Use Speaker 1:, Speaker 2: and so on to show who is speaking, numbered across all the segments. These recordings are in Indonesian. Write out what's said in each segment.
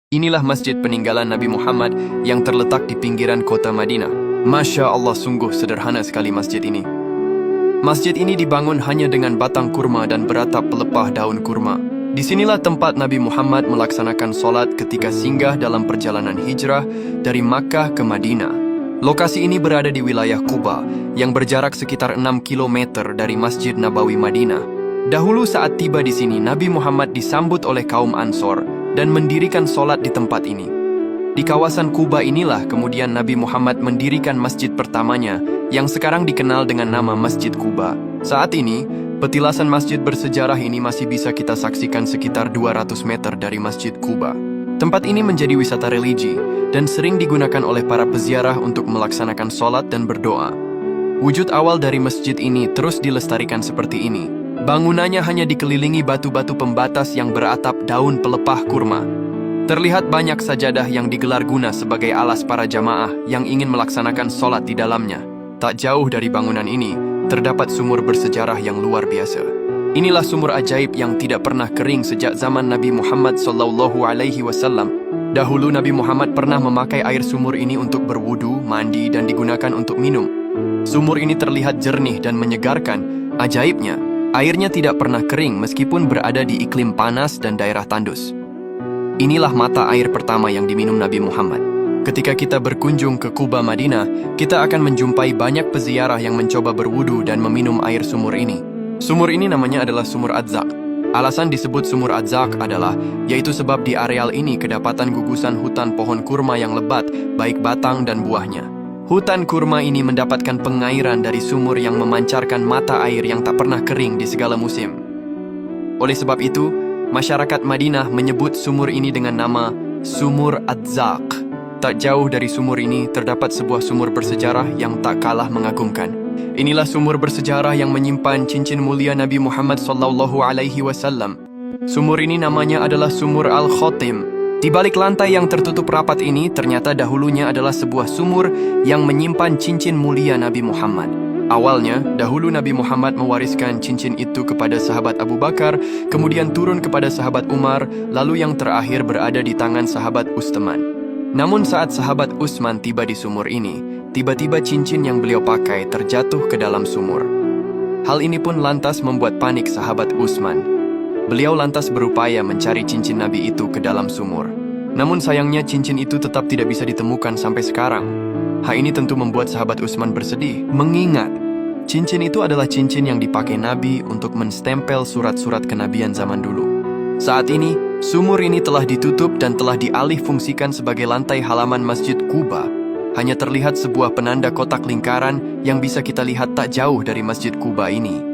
Speaker 1: Inilah masjid peninggalan Nabi Muhammad yang terletak di pinggiran kota Madinah. Masya Allah, sungguh sederhana sekali masjid ini. Masjid ini dibangun hanya dengan batang kurma dan beratap pelepah daun kurma. Disinilah tempat Nabi Muhammad melaksanakan solat ketika singgah dalam perjalanan hijrah dari Makkah ke Madinah. Lokasi ini berada di wilayah Quba yang berjarak sekitar 6 km dari Masjid Nabawi Madinah. Dahulu saat tiba di sini, Nabi Muhammad disambut oleh kaum Ansor dan mendirikan solat di tempat ini. Di kawasan Quba inilah kemudian Nabi Muhammad mendirikan masjid pertamanya yang sekarang dikenal dengan nama Masjid Quba. Saat ini, petilasan masjid bersejarah ini masih bisa kita saksikan sekitar 200 meter dari Masjid Quba. Tempat ini menjadi wisata religi dan sering digunakan oleh para peziarah untuk melaksanakan solat dan berdoa. Wujud awal dari masjid ini terus dilestarikan seperti ini. Bangunannya hanya dikelilingi batu-batu pembatas yang beratap daun pelepah kurma. Terlihat banyak sajadah yang digelar guna sebagai alas para jamaah yang ingin melaksanakan solat di dalamnya. Tak jauh dari bangunan ini, terdapat sumur bersejarah yang luar biasa. Inilah sumur ajaib yang tidak pernah kering sejak zaman Nabi Muhammad SAW. Dahulu Nabi Muhammad pernah memakai air sumur ini untuk berwudu, mandi, dan digunakan untuk minum. Sumur ini terlihat jernih dan menyegarkan. Ajaibnya, airnya tidak pernah kering meskipun berada di iklim panas dan daerah tandus. Inilah mata air pertama yang diminum Nabi Muhammad. Ketika kita berkunjung ke Quba Madinah, kita akan menjumpai banyak peziarah yang mencoba berwudu dan meminum air sumur ini. Sumur ini namanya adalah sumur Adzaq. Alasan disebut sumur Adzaq adalah yaitu sebab di areal ini kedapatan gugusan hutan pohon kurma yang lebat, baik batang dan buahnya. Hutan kurma ini mendapatkan pengairan dari sumur yang memancarkan mata air yang tak pernah kering di segala musim. Oleh sebab itu, masyarakat Madinah menyebut sumur ini dengan nama Sumur Adzaq. Tak jauh dari sumur ini terdapat sebuah sumur bersejarah yang tak kalah mengagumkan. Inilah sumur bersejarah yang menyimpan cincin mulia Nabi Muhammad SAW. Sumur ini namanya adalah Sumur Al-Khotim. Di balik lantai yang tertutup rapat ini, ternyata dahulunya adalah sebuah sumur yang menyimpan cincin mulia Nabi Muhammad. Awalnya, dahulu Nabi Muhammad mewariskan cincin itu kepada sahabat Abu Bakar, kemudian turun kepada sahabat Umar, lalu yang terakhir berada di tangan sahabat Utsman. Namun saat sahabat Utsman tiba di sumur ini, tiba-tiba cincin yang beliau pakai terjatuh ke dalam sumur. Hal ini pun lantas membuat panik sahabat Utsman. Beliau lantas berupaya mencari cincin Nabi itu ke dalam sumur. Namun sayangnya cincin itu tetap tidak bisa ditemukan sampai sekarang. Hal ini tentu membuat sahabat Utsman bersedih, mengingat cincin itu adalah cincin yang dipakai Nabi untuk menstempel surat-surat kenabian zaman dulu. Saat ini, sumur ini telah ditutup dan telah dialih fungsikan sebagai lantai halaman Masjid Quba. Hanya terlihat sebuah penanda kotak lingkaran yang bisa kita lihat tak jauh dari Masjid Quba ini.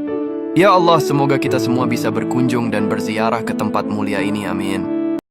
Speaker 1: Ya Allah, semoga kita semua bisa berkunjung dan berziarah ke tempat mulia ini, amin.